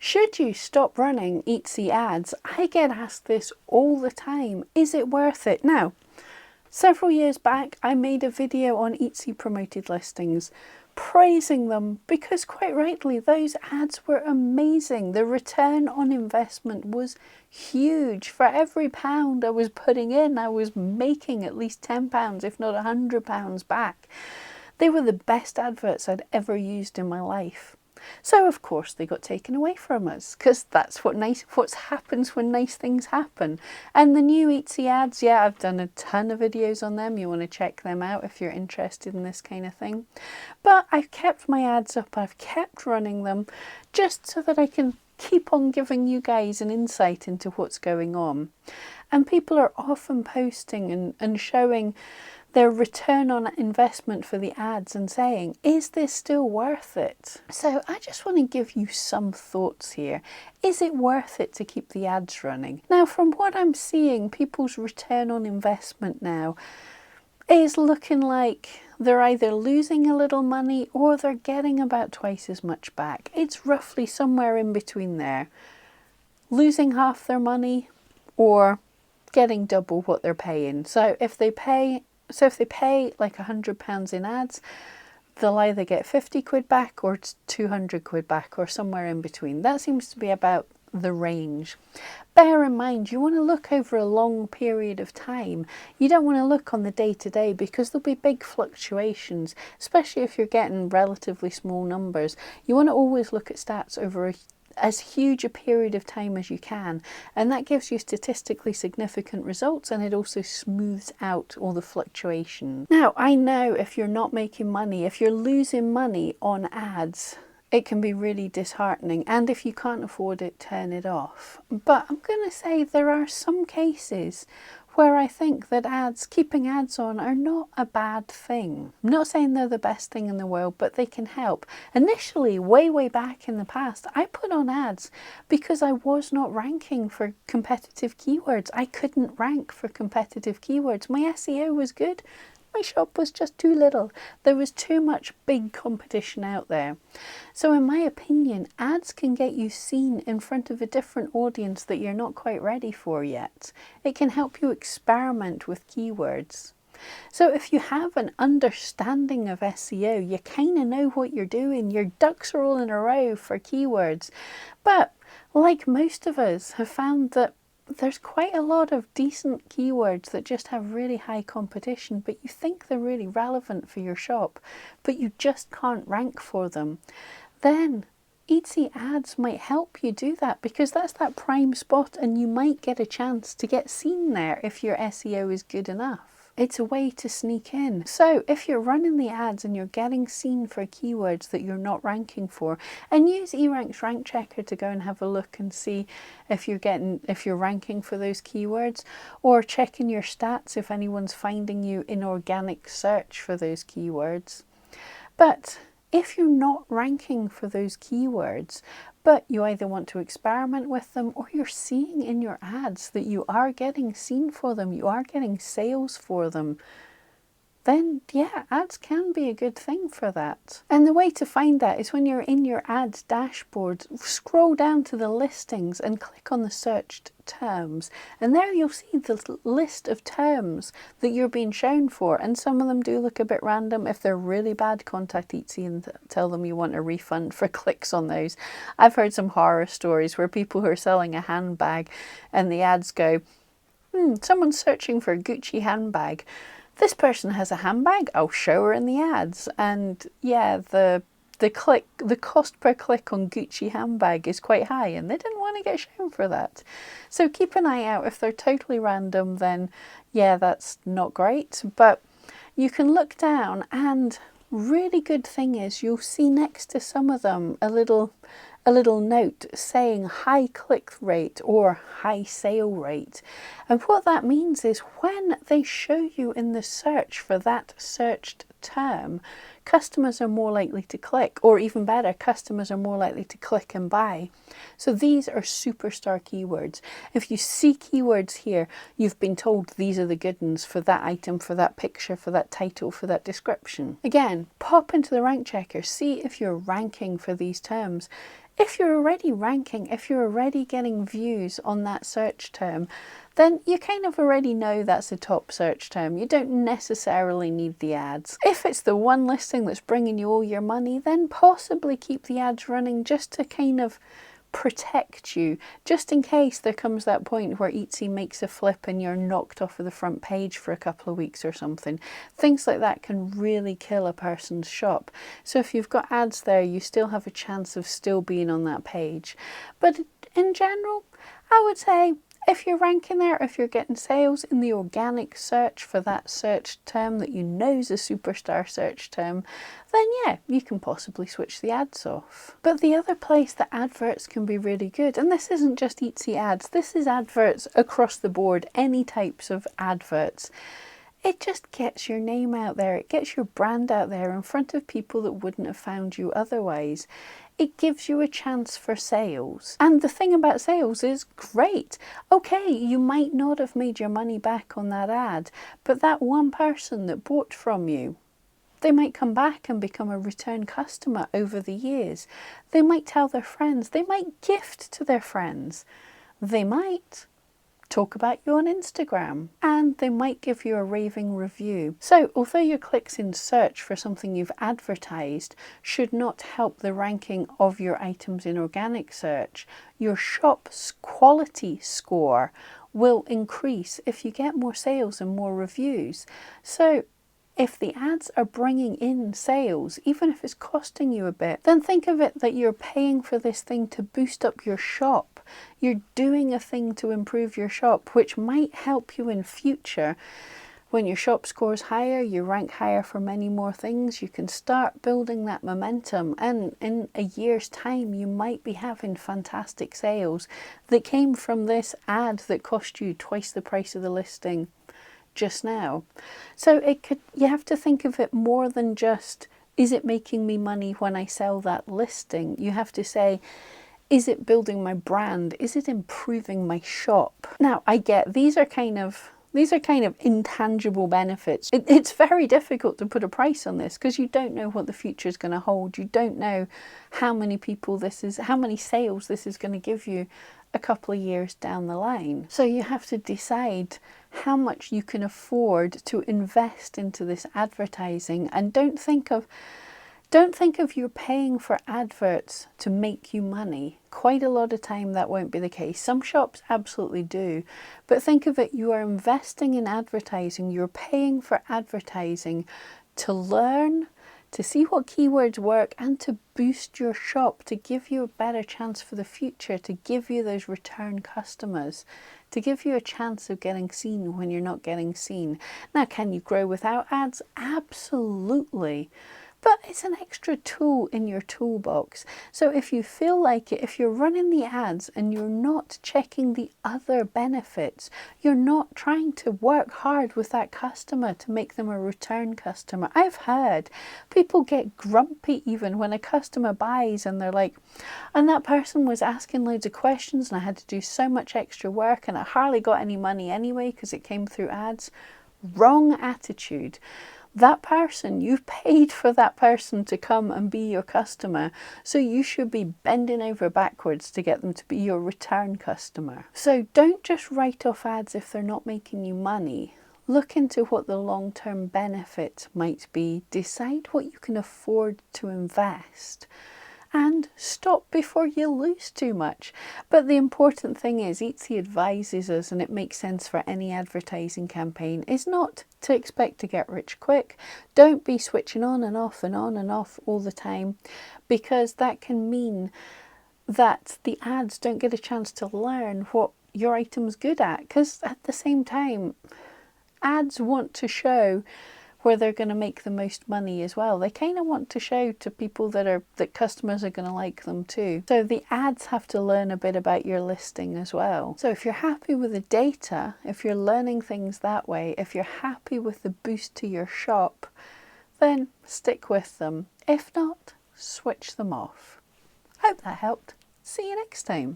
Should you stop running Etsy ads? I get asked this all the time. Is it worth it? Now, several years back, I made a video on Etsy promoted listings, praising them because quite rightly, those ads were amazing. The return on investment was huge. For every pound I was putting in, I was making at least £10, if not £100 back. They were the best adverts I'd ever used in my life. So of course they got taken away from us, because that's what happens when nice things happen. And the new Etsy ads, yeah, I've done a ton of videos on them. You want to check them out if you're interested in this kind of thing. But I've kept my ads up, I've kept running them just so that I can keep on giving you guys an insight into what's going on. And people are often posting and showing their return on investment for the ads and saying, is this still worth it? So I just want to give you some thoughts here. Is it worth it to keep the ads running? Now, from what I'm seeing, people's return on investment now is looking like they're either losing a little money or they're getting about twice as much back. It's roughly somewhere in between there. Losing half their money or getting double what they're paying. So if they pay like £100 in ads, they'll either get 50 quid back or 200 quid back, or somewhere in between. That seems to be about the range. Bear in mind, you want to look over a long period of time. You don't want to look on the day-to-day because there'll be big fluctuations, especially if you're getting relatively small numbers. You want to always look at stats over as huge a period of time as you can, and that gives you statistically significant results, and it also smooths out all the fluctuation. Now, I know if you're not making money, if you're losing money on ads, it can be really disheartening, and if you can't afford it, turn it off. But I'm going to say there are some cases where I think that keeping ads on are not a bad thing. I'm not saying they're the best thing in the world, but they can help. Initially, way back in the past, I put on ads because I was not ranking for competitive keywords. I couldn't rank for competitive keywords. My SEO was good. My shop was just too little. There was too much big competition out there. So in my opinion, ads can get you seen in front of a different audience that you're not quite ready for yet. It can help you experiment with keywords. So if you have an understanding of SEO, you kind of know what you're doing. Your ducks are all in a row for keywords. But like most of us have found that there's quite a lot of decent keywords that just have really high competition, but you think they're really relevant for your shop, but you just can't rank for them. Then Etsy ads might help you do that, because that's that prime spot and you might get a chance to get seen there if your SEO is good enough. It's a way to sneak in. So if you're running the ads and you're getting seen for keywords that you're not ranking for, and use eRank's rank checker to go and have a look and see if you're ranking for those keywords, or checking your stats if anyone's finding you in organic search for those keywords. But if you're not ranking for those keywords, but you either want to experiment with them, or you're seeing in your ads that you are getting seen for them, you are getting sales for them, then yeah, ads can be a good thing for that. And the way to find that is when you're in your ads dashboard, scroll down to the listings and click on the searched terms, and there you'll see the list of terms that you're being shown for, and some of them do look a bit random. If they're really bad, contact Etsy and tell them you want a refund for clicks on those. I've heard some horror stories where people who are selling a handbag and the ads go, someone's searching for a Gucci handbag. This person has a handbag, I'll show her in the ads. And yeah, the cost per click on Gucci handbag is quite high, and they didn't want to get shown for that. So keep an eye out. If they're totally random, then yeah, that's not great. But you can look down, and really good thing is you'll see next to some of them a little note saying high click rate or high sale rate. And what that means is when they show you in the search for that searched term, customers are more likely to click, or even better, customers are more likely to click and buy. So these are superstar keywords. If you see keywords here, you've been told these are the good ones for that item, for that picture, for that title, for that description. Again, pop into the rank checker, see if you're ranking for these terms. if you're already ranking, if you're already getting views on that search term, then you kind of already know that's a top search term. You don't necessarily need the ads. If it's the one listing that's bringing you all your money, then possibly keep the ads running just to kind of protect you, just in case there comes that point where Etsy makes a flip and you're knocked off of the front page for a couple of weeks or something. Things like that can really kill a person's shop. So if you've got ads there, you still have a chance of still being on that page. But in general, I would say if you're ranking there, if you're getting sales in the organic search for that search term that you know is a superstar search term, then yeah, you can possibly switch the ads off. But the other place that adverts can be really good, and this isn't just Etsy ads, this is adverts across the board, any types of adverts. It just gets your name out there, it gets your brand out there in front of people that wouldn't have found you otherwise. It gives you a chance for sales. And the thing about sales is great. Okay, you might not have made your money back on that ad, but that one person that bought from you, they might come back and become a return customer over the years. They might tell their friends, they might gift to their friends. They might talk about you on Instagram, and they might give you a raving review. So although your clicks in search for something you've advertised should not help the ranking of your items in organic search, your shop's quality score will increase if you get more sales and more reviews. So if the ads are bringing in sales, even if it's costing you a bit, then think of it that you're paying for this thing to boost up your shop. You're doing a thing to improve your shop, which might help you in future. When your shop scores higher, you rank higher for many more things, you can start building that momentum, and in a year's time you might be having fantastic sales that came from this ad that cost you twice the price of the listing just now. So you have to think of it more than just, is it making me money when I sell that listing? You have to say, is it building my brand? Is it improving my shop? Now, I get these are kind of intangible benefits. It's very difficult to put a price on this because you don't know what the future is going to hold. You don't know how many sales this is going to give you a couple of years down the line. So you have to decide how much you can afford to invest into this advertising, and don't think of you're paying for adverts to make you money. Quite a lot of time that won't be the case. Some shops absolutely do, but think of it, you are investing in advertising, you're paying for advertising to learn, to see what keywords work, and to boost your shop, to give you a better chance for the future, to give you those return customers, to give you a chance of getting seen when you're not getting seen. Now, can you grow without ads? Absolutely. But it's an extra tool in your toolbox. So if you feel like it, if you're running the ads and you're not checking the other benefits, you're not trying to work hard with that customer to make them a return customer. I've heard people get grumpy even when a customer buys and they're like, and that person was asking loads of questions and I had to do so much extra work and I hardly got any money anyway because it came through ads. Wrong attitude. That person, you've paid for that person to come and be your customer, so you should be bending over backwards to get them to be your return customer. So don't just write off ads if they're not making you money. Look into what the long-term benefit might be, decide what you can afford to invest, and stop before you lose too much. But the important thing is, Etsy advises us, and it makes sense for any advertising campaign, is not to expect to get rich quick. Don't be switching on and off and on and off all the time, because that can mean that the ads don't get a chance to learn what your item's good at, because at the same time, ads want to show where they're going to make the most money as well. They kind of want to show to people that customers are going to like them too. So the ads have to learn a bit about your listing as well. So if you're happy with the data, if you're learning things that way, if you're happy with the boost to your shop, then stick with them. If not, switch them off. Hope that helped. See you next time.